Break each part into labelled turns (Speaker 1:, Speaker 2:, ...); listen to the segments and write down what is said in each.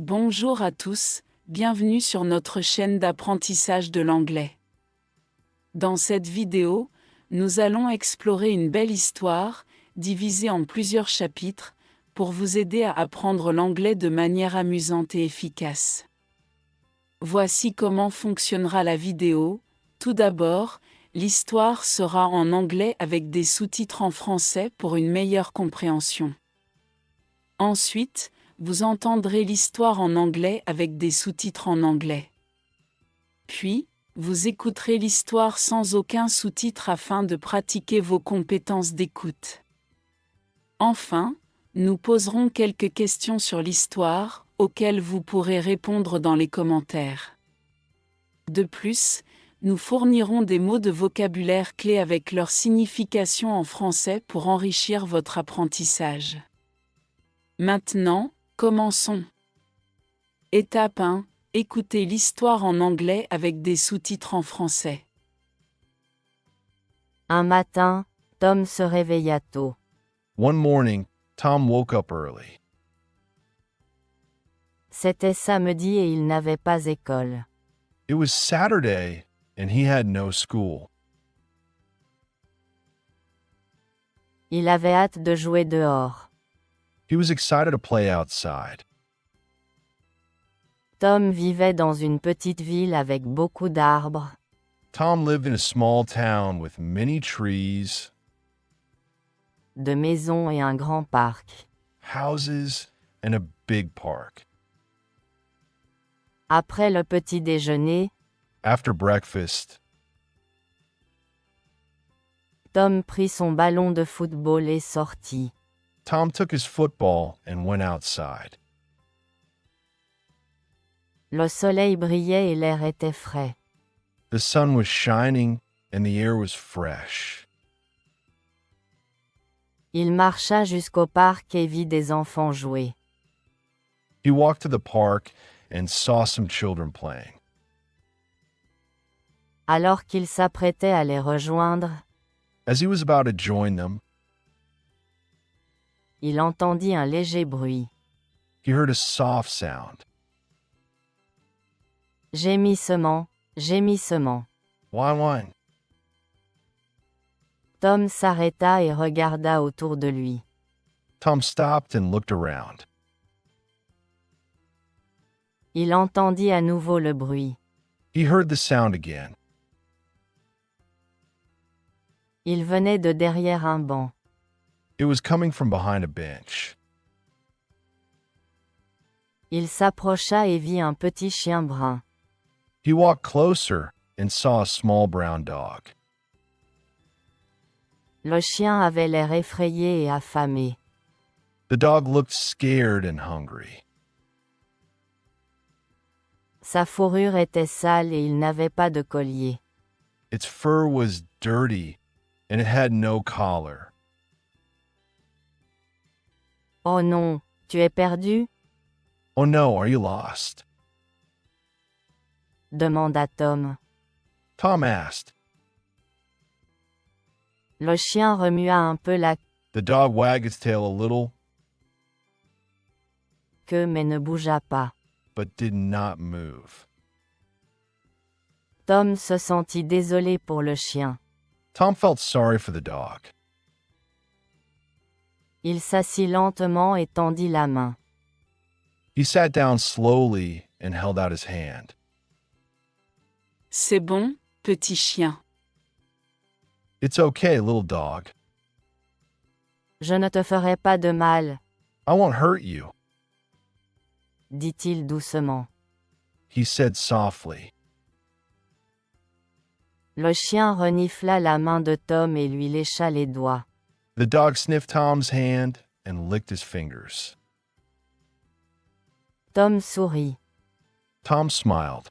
Speaker 1: Bonjour à tous, bienvenue sur notre chaîne d'apprentissage de l'anglais. Dans cette vidéo, nous allons explorer une belle histoire, divisée en plusieurs chapitres, pour vous aider à apprendre l'anglais de manière amusante et efficace. Voici comment fonctionnera la vidéo. Tout d'abord, l'histoire sera en anglais avec des sous-titres en français pour une meilleure compréhension. Ensuite, vous entendrez l'histoire en anglais avec des sous-titres en anglais. Puis, vous écouterez l'histoire sans aucun sous-titre afin de pratiquer vos compétences d'écoute. Enfin, nous poserons quelques questions sur l'histoire, auxquelles vous pourrez répondre dans les commentaires. De plus, nous fournirons des mots de vocabulaire clés avec leur signification en français pour enrichir votre apprentissage. Maintenant, commençons. Étape 1. Écoutez l'histoire en anglais avec des sous-titres en français.
Speaker 2: Un matin, Tom se réveilla tôt.
Speaker 3: One morning, Tom woke up early.
Speaker 2: C'était samedi et il n'avait pas école.
Speaker 3: It was Saturday, and he had no school.
Speaker 2: Il avait hâte de jouer dehors.
Speaker 3: He was excited to play outside.
Speaker 2: Tom vivait dans une petite ville avec beaucoup d'arbres,
Speaker 3: Tom lived in a small town with many trees,
Speaker 2: de maisons et un grand parc.
Speaker 3: houses, and a big park.
Speaker 2: Après le petit déjeuner,
Speaker 3: After breakfast,
Speaker 2: Tom prit son ballon de football et sortit.
Speaker 3: Tom took his football and went outside.
Speaker 2: Le soleil brillait et l'air était frais.
Speaker 3: The sun was shining, and the air was fresh.
Speaker 2: Il marcha jusqu'au parc et vit des enfants jouer.
Speaker 3: He walked to the park and saw some children playing.
Speaker 2: Alors qu'il s'apprêtait à les rejoindre,
Speaker 3: As he was about to join them,
Speaker 2: il entendit un léger bruit.
Speaker 3: he heard a soft sound.
Speaker 2: Gémissement, gémissement.
Speaker 3: Whine, whine.
Speaker 2: Tom s'arrêta et regarda autour de lui.
Speaker 3: Tom stopped and looked around.
Speaker 2: Il entendit à nouveau le bruit.
Speaker 3: He heard the sound again.
Speaker 2: Il venait de derrière un banc.
Speaker 3: It was coming from behind a bench.
Speaker 2: Il s'approcha et vit un petit chien brun.
Speaker 3: He walked closer and saw a small brown dog.
Speaker 2: Le chien avait l'air effrayé et affamé.
Speaker 3: The dog looked scared and hungry.
Speaker 2: Sa fourrure était sale et il n'avait pas de collier.
Speaker 3: Its fur was dirty and it had no collar.
Speaker 2: Oh non, tu es perdu?
Speaker 3: Oh no, are you lost?
Speaker 2: Demanda Tom.
Speaker 3: Tom asked.
Speaker 2: Le chien remua un peu la
Speaker 3: The dog wagged its tail a little,
Speaker 2: queue mais ne bougea pas.
Speaker 3: but did not move.
Speaker 2: Tom se sentit désolé pour le chien.
Speaker 3: Tom felt sorry for the dog.
Speaker 2: Il s'assit lentement et tendit la main.
Speaker 3: He sat down slowly and held out his hand.
Speaker 1: C'est bon, petit chien.
Speaker 3: It's okay, little dog.
Speaker 2: Je ne te ferai pas de mal,
Speaker 3: I won't hurt you,
Speaker 2: dit-il doucement.
Speaker 3: he said softly.
Speaker 2: Le chien renifla la main de Tom et lui lécha les doigts.
Speaker 3: The dog sniffed Tom's hand and licked his fingers.
Speaker 2: Tom sourit.
Speaker 3: Tom smiled.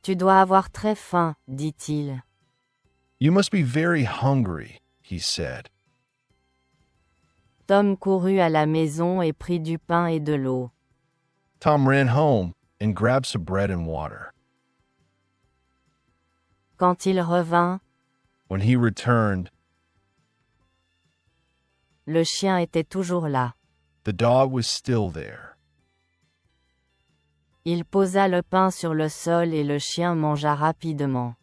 Speaker 2: Tu dois avoir très faim, dit-il.
Speaker 3: You must be very hungry, he said.
Speaker 2: Tom courut à la maison et prit du pain et de l'eau.
Speaker 3: Tom ran home and grabbed some bread and water.
Speaker 2: Quand il revint,
Speaker 3: When he returned,
Speaker 2: le chien était toujours là.
Speaker 3: The dog was still there.
Speaker 2: Il posa le pain sur le sol et le chien mangea rapidement.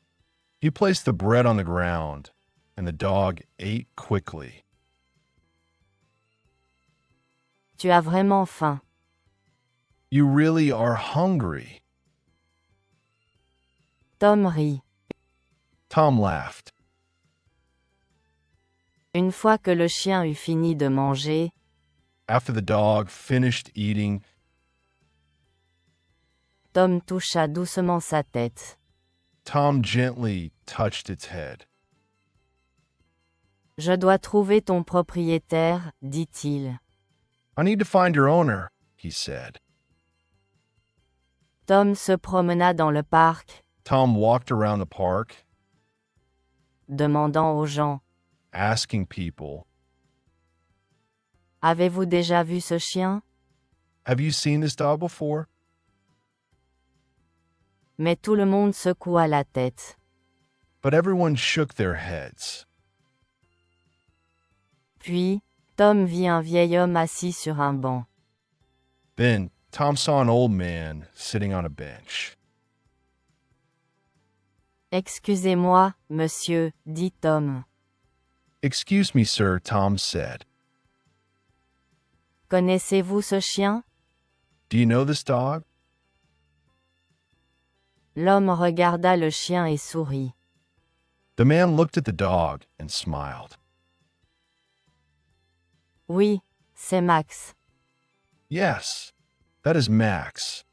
Speaker 3: He placed the bread on the ground, and the dog ate quickly.
Speaker 2: Tu as vraiment faim.
Speaker 3: You really are hungry.
Speaker 2: Tom rit.
Speaker 3: Tom laughed.
Speaker 2: Une fois que le chien eut fini de manger,
Speaker 3: After the dog finished eating,
Speaker 2: Tom toucha doucement sa tête.
Speaker 3: Tom gently touched its head.
Speaker 2: Je dois trouver ton propriétaire, dit-il.
Speaker 3: I need to find your owner, he said.
Speaker 2: Tom se promena dans le parc,
Speaker 3: Tom walked around the park,
Speaker 2: demandant aux gens,
Speaker 3: asking people,
Speaker 2: Avez-vous déjà vu ce chien?
Speaker 3: have you seen this dog before?
Speaker 2: Mais tout le monde secoua la tête.
Speaker 3: But everyone shook their heads.
Speaker 2: Puis, Tom vit un vieil homme assis sur un banc.
Speaker 3: Then Tom saw an old man sitting on a bench.
Speaker 2: Excusez-moi, monsieur, dit Tom.
Speaker 3: Excuse me, sir, Tom said.
Speaker 2: Connaissez-vous ce chien?
Speaker 3: Do you know this dog?
Speaker 2: L'homme regarda le chien et sourit.
Speaker 3: The man looked at the dog and smiled.
Speaker 2: Oui, c'est Max.
Speaker 3: Yes, that is Max.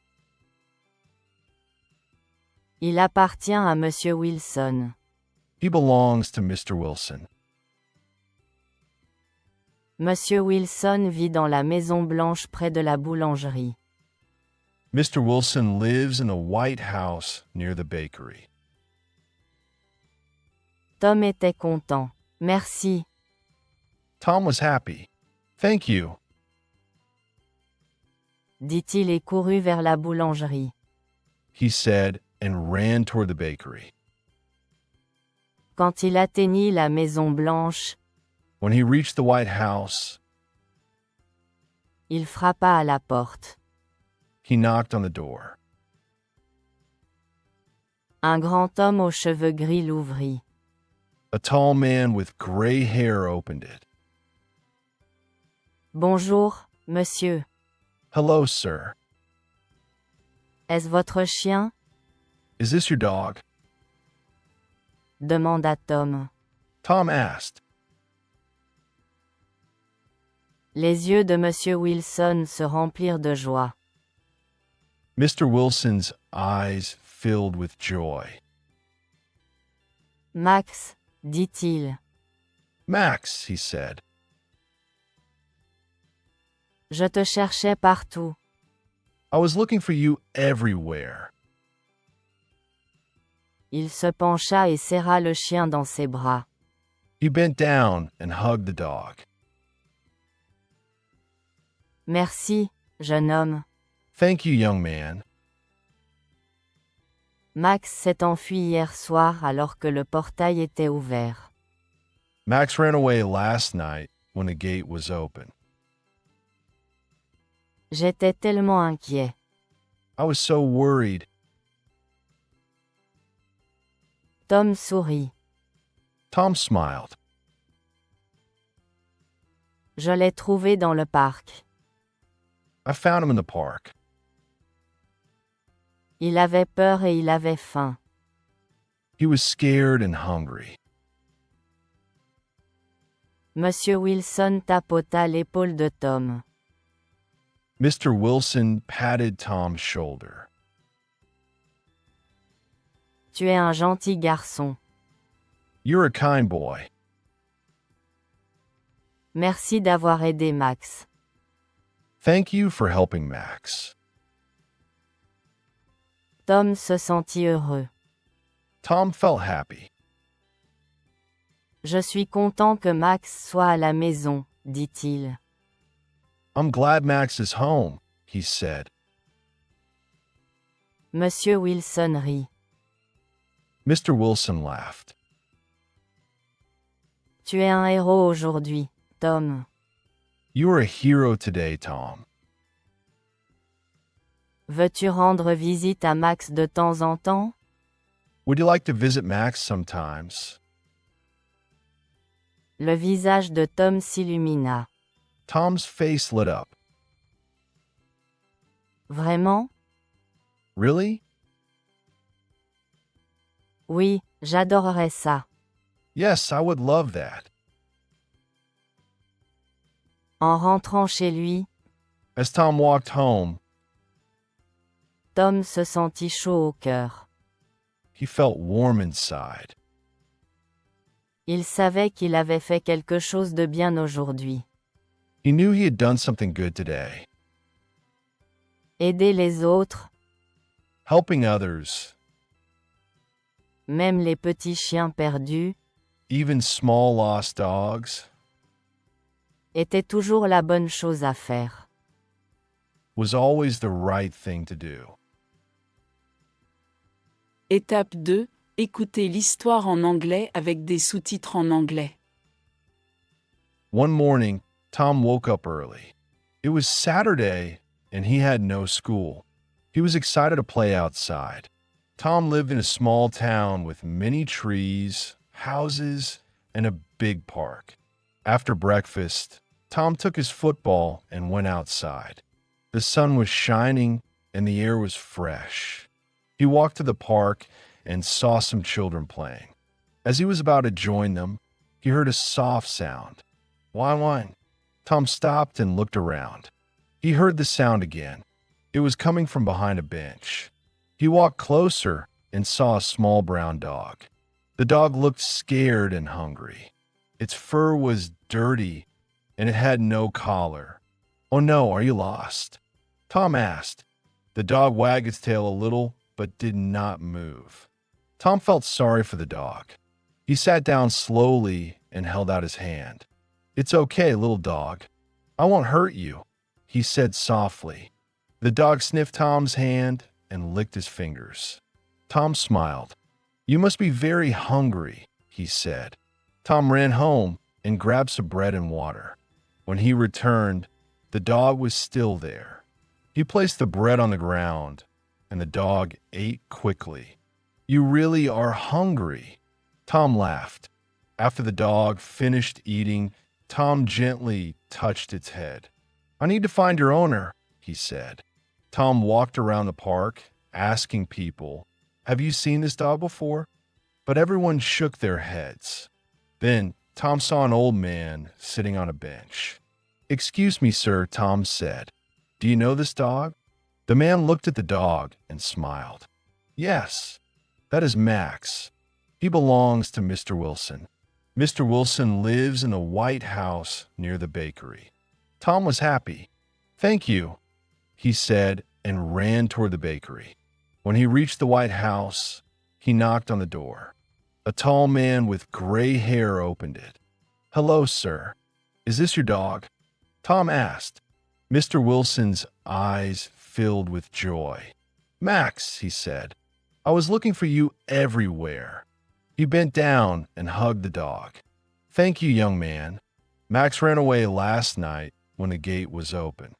Speaker 2: Il appartient à monsieur Wilson.
Speaker 3: He belongs to Mr. Wilson.
Speaker 2: Monsieur Wilson vit dans la Maison Blanche près de la boulangerie.
Speaker 3: Mr. Wilson lives in a white house near the bakery.
Speaker 2: Tom était content. Merci.
Speaker 3: Tom was happy. Thank you,
Speaker 2: dit-il et courut vers la boulangerie.
Speaker 3: he said, and ran toward the bakery.
Speaker 2: Quand il atteignit la Maison Blanche,
Speaker 3: When he reached the White House,
Speaker 2: il frappa à la porte.
Speaker 3: he knocked on the door.
Speaker 2: Un grand homme aux cheveux gris l'ouvrit.
Speaker 3: A tall man with gray hair opened it.
Speaker 2: Bonjour, monsieur.
Speaker 3: Hello, sir.
Speaker 2: Est-ce votre chien?
Speaker 3: Is this your dog?
Speaker 2: demanda Tom.
Speaker 3: Tom asked.
Speaker 2: Les yeux de monsieur Wilson se remplirent de joie.
Speaker 3: Mr. Wilson's eyes filled with joy.
Speaker 2: Max, dit-il,
Speaker 3: Max, he said,
Speaker 2: je te cherchais partout.
Speaker 3: I was looking for you everywhere.
Speaker 2: Il se pencha et serra le chien dans ses bras.
Speaker 3: He bent down and hugged the dog.
Speaker 2: Merci, jeune homme.
Speaker 3: Thank you, young man.
Speaker 2: Max s'est enfui hier soir alors que le portail était ouvert.
Speaker 3: Max ran away last night when the gate was open.
Speaker 2: J'étais tellement inquiet.
Speaker 3: I was so worried.
Speaker 2: Tom sourit.
Speaker 3: Tom smiled.
Speaker 2: Je l'ai trouvé dans le parc.
Speaker 3: I found him in the park.
Speaker 2: Il avait peur et il avait faim.
Speaker 3: He was scared and hungry.
Speaker 2: Monsieur Wilson tapota l'épaule de Tom.
Speaker 3: Mr. Wilson patted Tom's shoulder.
Speaker 2: Tu es un gentil garçon.
Speaker 3: You're a kind boy.
Speaker 2: Merci d'avoir aidé Max.
Speaker 3: Thank you for helping Max.
Speaker 2: Tom se sentit heureux.
Speaker 3: Tom felt happy.
Speaker 2: Je suis content que Max soit à la maison, dit-il.
Speaker 3: I'm glad Max is home, he said.
Speaker 2: Monsieur Wilson rit.
Speaker 3: Mr. Wilson laughed.
Speaker 2: Tu es un héros aujourd'hui, Tom.
Speaker 3: You are a hero today, Tom.
Speaker 2: Veux-tu rendre visite à Max de temps en temps?
Speaker 3: Would you like to visit Max sometimes?
Speaker 2: Le visage de Tom s'illumina.
Speaker 3: Tom's face lit up.
Speaker 2: Vraiment?
Speaker 3: Really?
Speaker 2: Oui, j'adorerais ça.
Speaker 3: Yes, I would love that.
Speaker 2: En rentrant chez lui,
Speaker 3: As Tom walked home,
Speaker 2: Tom se sentit chaud au cœur.
Speaker 3: he felt warm inside.
Speaker 2: Il savait qu'il avait fait quelque chose de bien aujourd'hui.
Speaker 3: He knew he had done something good today.
Speaker 2: Aider les autres,
Speaker 3: Helping others,
Speaker 2: même les petits chiens perdus,
Speaker 3: even small lost dogs,
Speaker 2: était toujours la bonne chose à faire.
Speaker 3: was always the right thing to do.
Speaker 1: Étape 2. Écoutez l'histoire en anglais avec des sous-titres en anglais.
Speaker 3: One morning, Tom woke up early. It was Saturday, and he had no school. He was excited to play outside. Tom lived in a small town with many trees, houses, and a big park. After breakfast, Tom took his football and went outside. The sun was shining, and the air was fresh. He walked to the park and saw some children playing. As he was about to join them, he heard a soft sound. Whine, whine. Tom stopped and looked around. He heard the sound again. It was coming from behind a bench. He walked closer and saw a small brown dog. The dog looked scared and hungry. Its fur was dirty, and it had no collar. "Oh no, are you lost?" Tom asked. The dog wagged its tail a little, but did not move. Tom felt sorry for the dog. He sat down slowly and held out his hand. "It's okay, little dog. I won't hurt you," he said softly. The dog sniffed Tom's hand and licked his fingers. Tom smiled. "You must be very hungry," he said. Tom ran home and grabbed some bread and water. When he returned, the dog was still there. He placed the bread on the ground, and the dog ate quickly. "You really are hungry," Tom laughed. After the dog finished eating, Tom gently touched its head. "I need to find your owner," he said. Tom walked around the park, asking people, "Have you seen this dog before?" But everyone shook their heads. Then Tom saw an old man sitting on a bench. "Excuse me, sir," Tom said. "Do you know this dog?" The man looked at the dog and smiled. "Yes, that is Max. He belongs to Mr. Wilson. Mr. Wilson lives in a white house near the bakery." Tom was happy. "Thank you," he said, and ran toward the bakery. When he reached the white house, he knocked on the door. A tall man with gray hair opened it. "Hello, sir. Is this your dog?" Tom asked. Mr. Wilson's eyes filled with joy. "Max," he said, "I was looking for you everywhere." He bent down and hugged the dog. "Thank you, young man. Max ran away last night when the gate was open.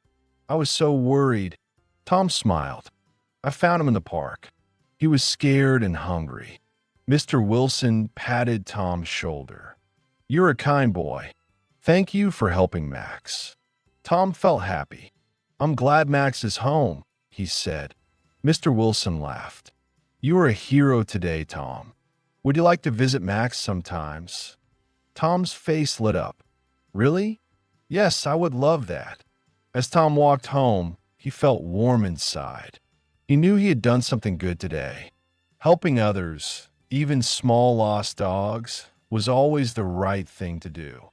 Speaker 3: I was so worried." Tom smiled. "I found him in the park. He was scared and hungry." Mr. Wilson patted Tom's shoulder. "You're a kind boy. Thank you for helping Max." Tom felt happy. "I'm glad Max is home," he said. Mr. Wilson laughed. "You are a hero today, Tom. Would you like to visit Max sometimes?" Tom's face lit up. "Really? Yes, I would love that." As Tom walked home, he felt warm inside. He knew he had done something good today. Helping others, even small lost dogs, was always the right thing to do.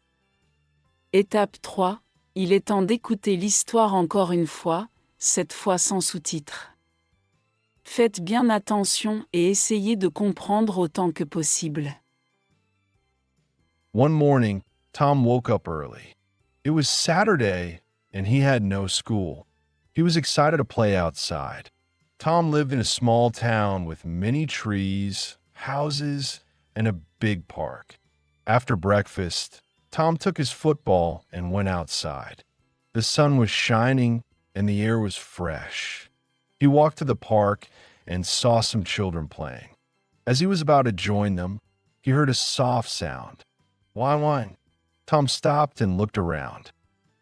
Speaker 1: Étape 3. Il est temps d'écouter l'histoire encore une fois, cette fois sans sous-titres. Faites bien attention et essayez de comprendre autant que possible.
Speaker 3: One morning, Tom woke up early. It was Saturday, and he had no school. He was excited to play outside. Tom lived in a small town with many trees, houses, and a big park. After breakfast, Tom took his football and went outside. The sun was shining and the air was fresh. He walked to the park and saw some children playing. As he was about to join them, he heard a soft sound. Whine, whine. Tom stopped and looked around.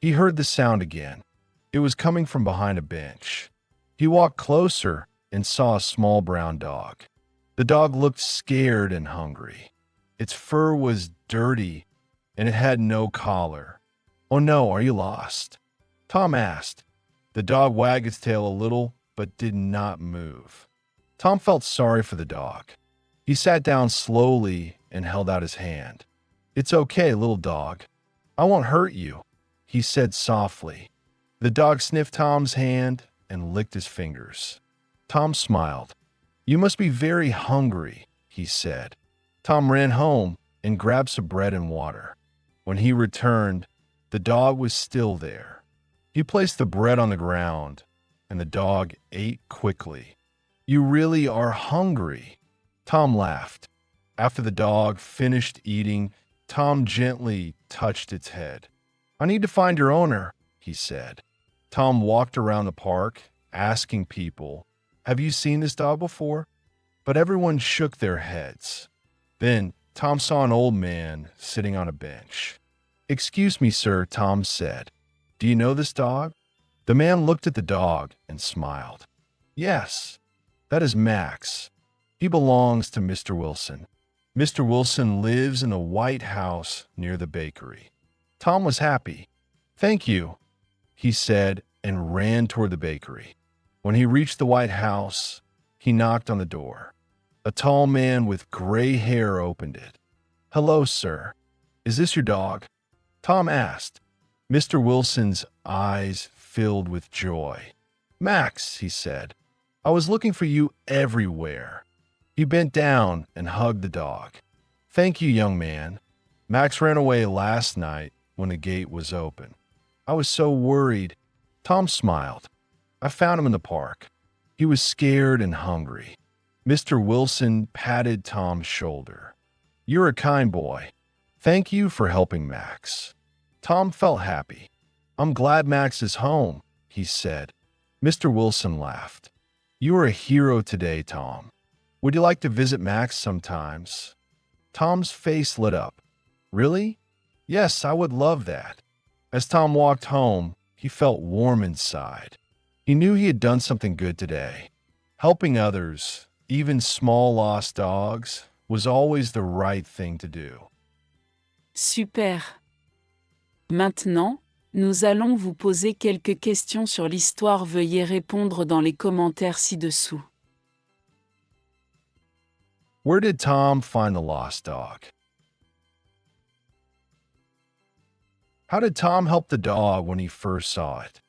Speaker 3: He heard the sound again. It was coming from behind a bench. He walked closer and saw a small brown dog. The dog looked scared and hungry. Its fur was dirty and it had no collar. "Oh no, are you lost?" Tom asked. The dog wagged its tail a little but did not move. Tom felt sorry for the dog. He sat down slowly and held out his hand. "It's okay, little dog. I won't hurt you," he said softly. The dog sniffed Tom's hand and licked his fingers. Tom smiled. "You must be very hungry," he said. Tom ran home and grabbed some bread and water. When he returned, the dog was still there. He placed the bread on the ground, and the dog ate quickly. "You really are hungry," Tom laughed. After the dog finished eating, Tom gently touched its head. "I need to find your owner," he said. Tom walked around the park, asking people, "Have you seen this dog before?" But everyone shook their heads. Then Tom saw an old man sitting on a bench. "Excuse me, sir," Tom said. "Do you know this dog?" The man looked at the dog and smiled. "Yes, that is Max. He belongs to Mr. Wilson. Mr. Wilson lives in the White House near the bakery." Tom was happy. "Thank you," he said and ran toward the bakery. When he reached the White House, he knocked on the door. A tall man with gray hair opened it. "Hello, sir. Is this your dog?" Tom asked. Mr. Wilson's eyes filled with joy. "Max," he said, "I was looking for you everywhere." He bent down and hugged the dog. "Thank you, young man. Max ran away last night when the gate was open. I was so worried." Tom smiled. "I found him in the park. He was scared and hungry." Mr. Wilson patted Tom's shoulder. "You're a kind boy. Thank you for helping Max." Tom felt happy. "I'm glad Max is home," he said. Mr. Wilson laughed. "You are a hero today, Tom. Would you like to visit Max sometimes?" Tom's face lit up. "Really? Yes, I would love that." As Tom walked home, he felt warm inside. He knew he had done something good today. Helping others, even small lost dogs, was always the right thing to do.
Speaker 1: Super. Maintenant, nous allons vous poser quelques questions sur l'histoire. Veuillez répondre dans les commentaires ci-dessous.
Speaker 3: Where did Tom find the lost dog? How did Tom help the dog when he first saw it?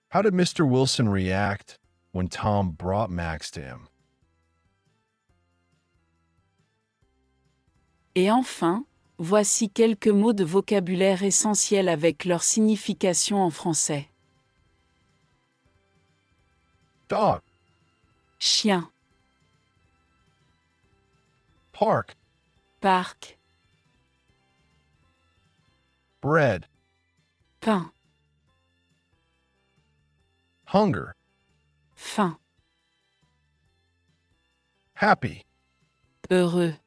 Speaker 3: How did Mr. Wilson react when Tom brought Max to him?
Speaker 1: Et enfin, voici quelques mots de vocabulaire essentiels avec leur signification en français.
Speaker 3: Dog,
Speaker 1: Chien,
Speaker 3: park,
Speaker 1: parc,
Speaker 3: bread,
Speaker 1: pain,
Speaker 3: hunger,
Speaker 1: faim,
Speaker 3: happy,
Speaker 1: heureux,